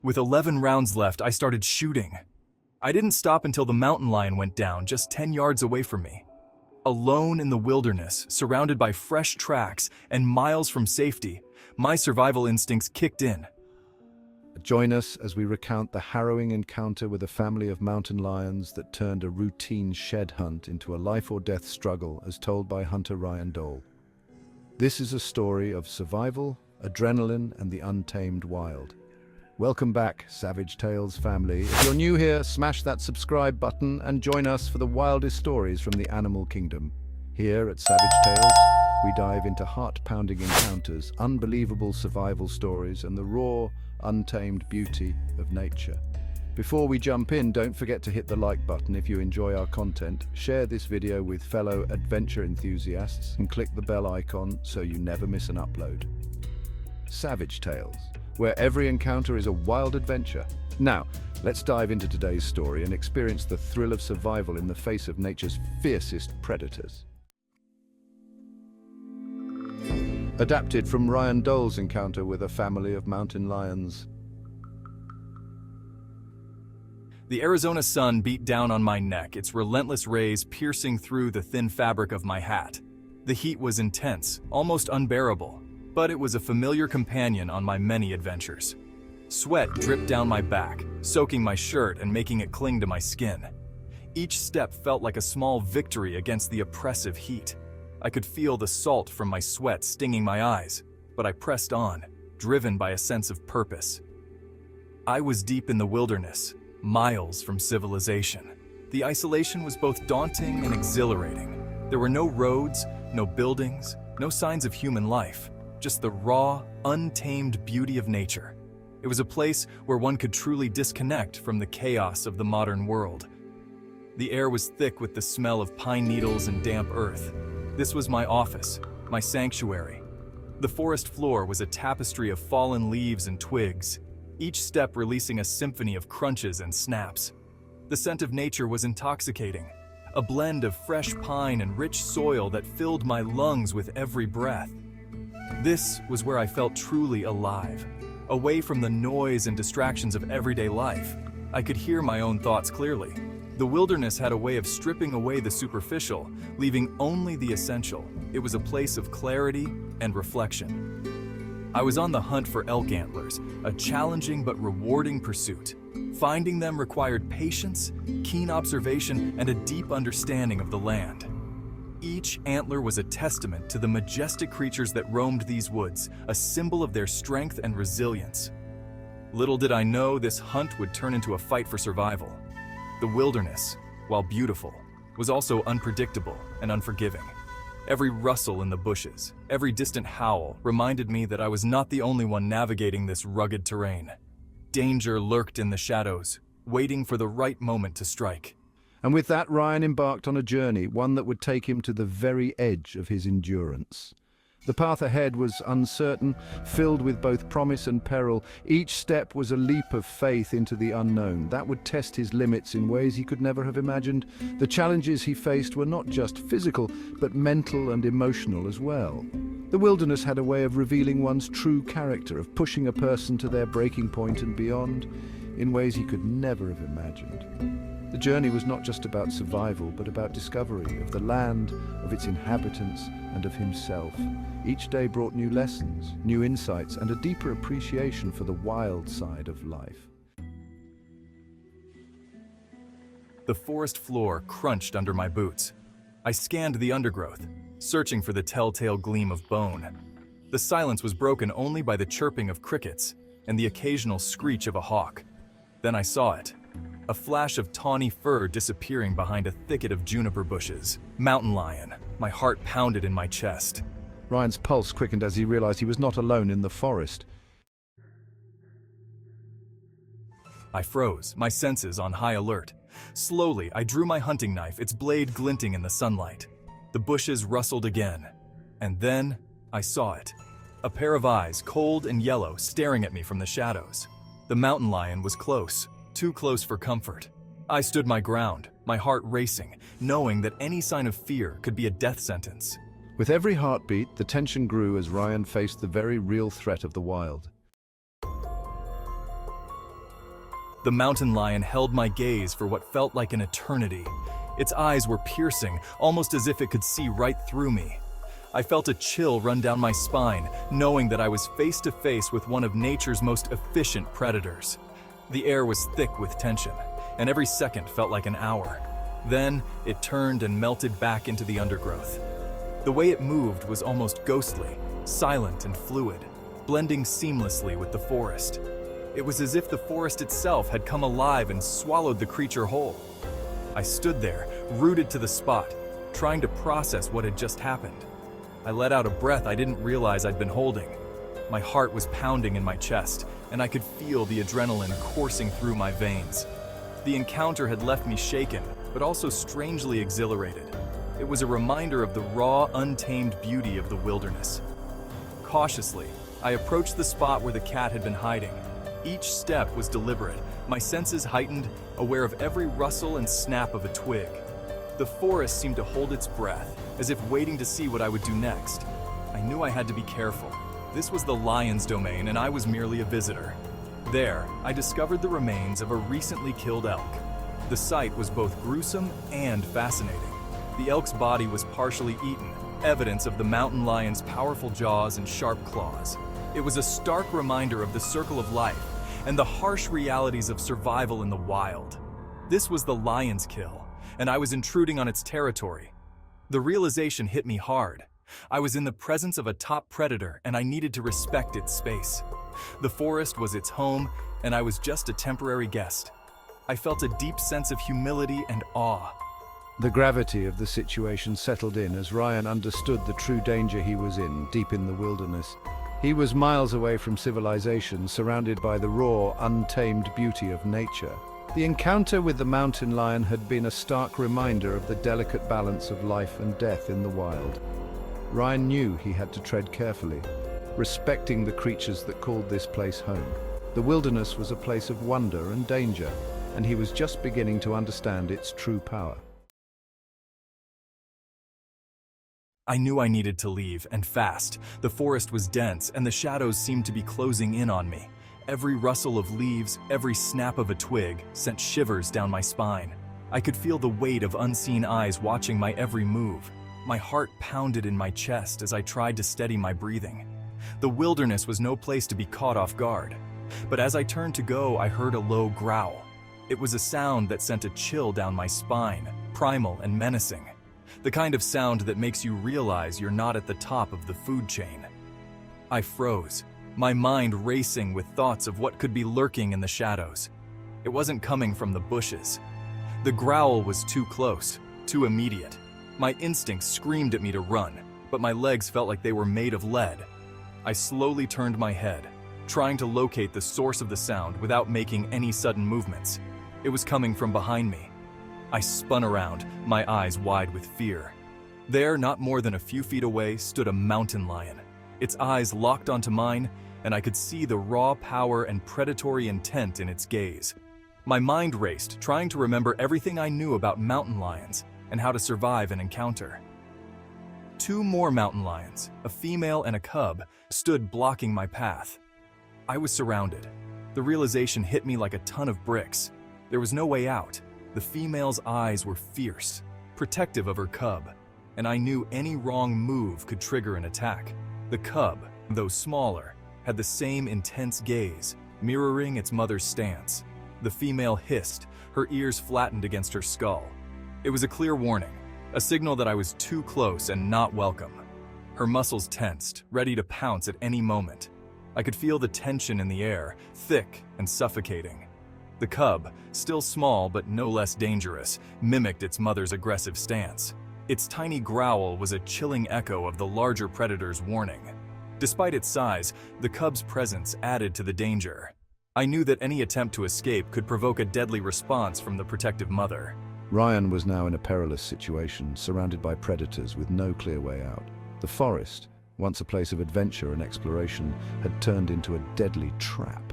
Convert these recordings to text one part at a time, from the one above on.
With 11 rounds left, I started shooting. I didn't stop until the mountain lion went down just 10 yards away from me. Alone in the wilderness, surrounded by fresh tracks and miles from safety, my survival instincts kicked in. Join us as we recount the harrowing encounter with a family of mountain lions that turned a routine shed hunt into a life-or-death struggle as told by hunter Ryan Dole. This is a story of survival, adrenaline, and the untamed wild. Welcome back, Savage Tales family. If you're new here, smash that subscribe button and join us for the wildest stories from the animal kingdom. Here at Savage Tales, we dive into heart-pounding encounters, unbelievable survival stories, and the raw, untamed beauty of nature. Before we jump in, don't forget to hit the like button if you enjoy our content, share this video with fellow adventure enthusiasts, and click the bell icon so you never miss an upload. Savage Tales, where every encounter is a wild adventure. Now, let's dive into today's story and experience the thrill of survival in the face of nature's fiercest predators. Adapted from Ryan Dole's encounter with a family of mountain lions. The Arizona sun beat down on my neck, its relentless rays piercing through the thin fabric of my hat. The heat was intense, almost unbearable, but it was a familiar companion on my many adventures. Sweat dripped down my back, soaking my shirt and making it cling to my skin. Each step felt like a small victory against the oppressive heat. I could feel the salt from my sweat stinging my eyes, but I pressed on, driven by a sense of purpose. I was deep in the wilderness, miles from civilization. The isolation was both daunting and exhilarating. There were no roads, no buildings, no signs of human life. Just the raw, untamed beauty of nature. It was a place where one could truly disconnect from the chaos of the modern world. The air was thick with the smell of pine needles and damp earth. This was my office, my sanctuary. The forest floor was a tapestry of fallen leaves and twigs, each step releasing a symphony of crunches and snaps. The scent of nature was intoxicating, a blend of fresh pine and rich soil that filled my lungs with every breath. This was where I felt truly alive, away from the noise and distractions of everyday life. I could hear my own thoughts clearly. The wilderness had a way of stripping away the superficial, leaving only the essential. It was a place of clarity and reflection. I was on the hunt for elk antlers, a challenging but rewarding pursuit. Finding them required patience, keen observation, and a deep understanding of the land. Each antler was a testament to the majestic creatures that roamed these woods, a symbol of their strength and resilience. Little did I know this hunt would turn into a fight for survival. The wilderness, while beautiful, was also unpredictable and unforgiving. Every rustle in the bushes, every distant howl reminded me that I was not the only one navigating this rugged terrain. Danger lurked in the shadows, waiting for the right moment to strike. And with that, Ryan embarked on a journey, one that would take him to the very edge of his endurance. The path ahead was uncertain, filled with both promise and peril. Each step was a leap of faith into the unknown. That would test his limits in ways he could never have imagined. The challenges he faced were not just physical, but mental and emotional as well. The wilderness had a way of revealing one's true character, of pushing a person to their breaking point and beyond, in ways he could never have imagined. The journey was not just about survival, but about discovery of the land, of its inhabitants, and of himself. Each day brought new lessons, new insights, and a deeper appreciation for the wild side of life. The forest floor crunched under my boots. I scanned the undergrowth, searching for the telltale gleam of bone. The silence was broken only by the chirping of crickets and the occasional screech of a hawk. Then I saw it. A flash of tawny fur disappearing behind a thicket of juniper bushes. Mountain lion. My heart pounded in my chest. Ryan's pulse quickened as he realized he was not alone in the forest. I froze, my senses on high alert. Slowly, I drew my hunting knife, its blade glinting in the sunlight. The bushes rustled again. And then, I saw it. A pair of eyes, cold and yellow, staring at me from the shadows. The mountain lion was close. Too close for comfort. I stood my ground, my heart racing, knowing that any sign of fear could be a death sentence. With every heartbeat, the tension grew as Ryan faced the very real threat of the wild. The mountain lion held my gaze for what felt like an eternity. Its eyes were piercing, almost as if it could see right through me. I felt a chill run down my spine, knowing that I was face to face with one of nature's most efficient predators. The air was thick with tension, and every second felt like an hour. Then, it turned and melted back into the undergrowth. The way it moved was almost ghostly, silent and fluid, blending seamlessly with the forest. It was as if the forest itself had come alive and swallowed the creature whole. I stood there, rooted to the spot, trying to process what had just happened. I let out a breath I didn't realize I'd been holding. My heart was pounding in my chest, and I could feel the adrenaline coursing through my veins. The encounter had left me shaken, but also strangely exhilarated. It was a reminder of the raw, untamed beauty of the wilderness. Cautiously, I approached the spot where the cat had been hiding. Each step was deliberate, my senses heightened, aware of every rustle and snap of a twig. The forest seemed to hold its breath, as if waiting to see what I would do next. I knew I had to be careful. This was the lion's domain, and I was merely a visitor. There, I discovered the remains of a recently killed elk. The sight was both gruesome and fascinating. The elk's body was partially eaten, evidence of the mountain lion's powerful jaws and sharp claws. It was a stark reminder of the circle of life and the harsh realities of survival in the wild. This was the lion's kill, and I was intruding on its territory. The realization hit me hard. I was in the presence of a top predator, and I needed to respect its space. The forest was its home, and I was just a temporary guest. I felt a deep sense of humility and awe. The gravity of the situation settled in as Ryan understood the true danger he was in, deep in the wilderness. He was miles away from civilization, surrounded by the raw, untamed beauty of nature. The encounter with the mountain lion had been a stark reminder of the delicate balance of life and death in the wild. Ryan knew he had to tread carefully, respecting the creatures that called this place home. The wilderness was a place of wonder and danger, and he was just beginning to understand its true power. I knew I needed to leave, and fast. The forest was dense, and the shadows seemed to be closing in on me. Every rustle of leaves, every snap of a twig, sent shivers down my spine. I could feel the weight of unseen eyes watching my every move. My heart pounded in my chest as I tried to steady my breathing. The wilderness was no place to be caught off guard. But as I turned to go, I heard a low growl. It was a sound that sent a chill down my spine, primal and menacing. The kind of sound that makes you realize you're not at the top of the food chain. I froze, my mind racing with thoughts of what could be lurking in the shadows. It wasn't coming from the bushes. The growl was too close, too immediate. My instincts screamed at me to run, but my legs felt like they were made of lead. I slowly turned my head, trying to locate the source of the sound without making any sudden movements. It was coming from behind me. I spun around, my eyes wide with fear. There, not more than a few feet away, stood a mountain lion. Its eyes locked onto mine, and I could see the raw power and predatory intent in its gaze. My mind raced, trying to remember everything I knew about mountain lions and how to survive an encounter. Two more mountain lions, a female and a cub, stood blocking my path. I was surrounded. The realization hit me like a ton of bricks. There was no way out. The female's eyes were fierce, protective of her cub, and I knew any wrong move could trigger an attack. The cub, though smaller, had the same intense gaze, mirroring its mother's stance. The female hissed, her ears flattened against her skull. It was a clear warning, a signal that I was too close and not welcome. Her muscles tensed, ready to pounce at any moment. I could feel the tension in the air, thick and suffocating. The cub, still small but no less dangerous, mimicked its mother's aggressive stance. Its tiny growl was a chilling echo of the larger predator's warning. Despite its size, the cub's presence added to the danger. I knew that any attempt to escape could provoke a deadly response from the protective mother. Ryan was now in a perilous situation, surrounded by predators with no clear way out. The forest, once a place of adventure and exploration, had turned into a deadly trap.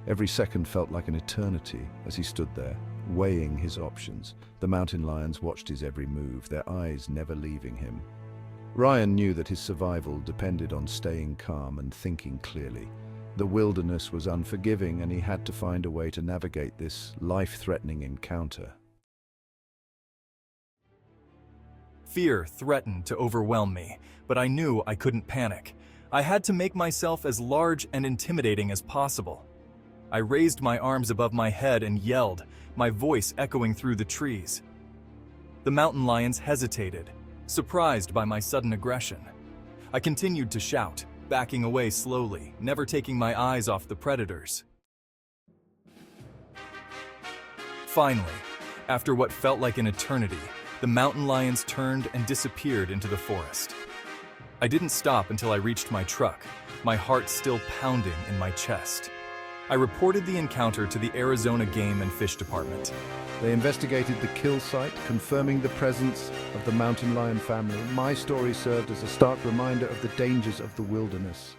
Every second felt like an eternity as he stood there, weighing his options. The mountain lions watched his every move, their eyes never leaving him. Ryan knew that his survival depended on staying calm and thinking clearly. The wilderness was unforgiving, and he had to find a way to navigate this life-threatening encounter. Fear threatened to overwhelm me, but I knew I couldn't panic. I had to make myself as large and intimidating as possible. I raised my arms above my head and yelled, my voice echoing through the trees. The mountain lions hesitated, surprised by my sudden aggression. I continued to shout, backing away slowly, never taking my eyes off the predators. Finally, after what felt like an eternity, the mountain lions turned and disappeared into the forest. I didn't stop until I reached my truck, my heart still pounding in my chest. I reported the encounter to the Arizona Game and Fish Department. They investigated the kill site, confirming the presence of the mountain lion family. My story served as a stark reminder of the dangers of the wilderness.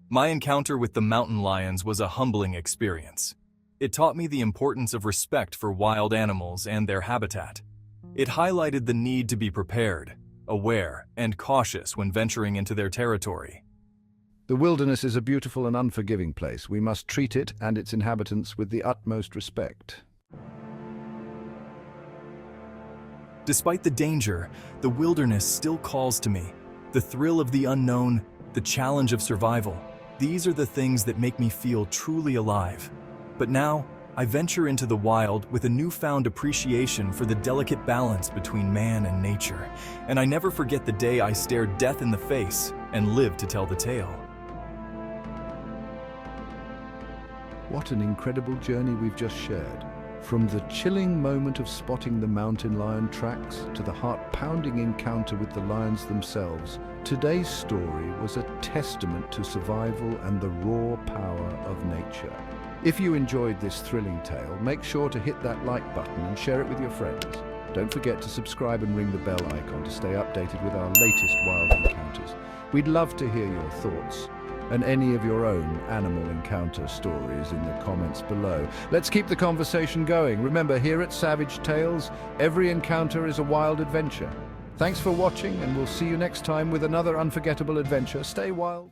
My encounter with the mountain lions was a humbling experience. It taught me the importance of respect for wild animals and their habitat. It highlighted the need to be prepared, aware, and cautious when venturing into their territory. The wilderness is a beautiful and unforgiving place. We must treat it and its inhabitants with the utmost respect. Despite the danger, the wilderness still calls to me. The thrill of the unknown, the challenge of survival. These are the things that make me feel truly alive. But now, I venture into the wild with a newfound appreciation for the delicate balance between man and nature. And I never forget the day I stared death in the face and lived to tell the tale. What an incredible journey we've just shared. From the chilling moment of spotting the mountain lion tracks to the heart-pounding encounter with the lions themselves, today's story was a testament to survival and the raw power of nature. If you enjoyed this thrilling tale, make sure to hit that like button and share it with your friends. Don't forget to subscribe and ring the bell icon to stay updated with our latest wild encounters. We'd love to hear your thoughts and any of your own animal encounter stories in the comments below. Let's keep the conversation going. Remember, here at Savage Tales, every encounter is a wild adventure. Thanks for watching, and we'll see you next time with another unforgettable adventure. Stay wild.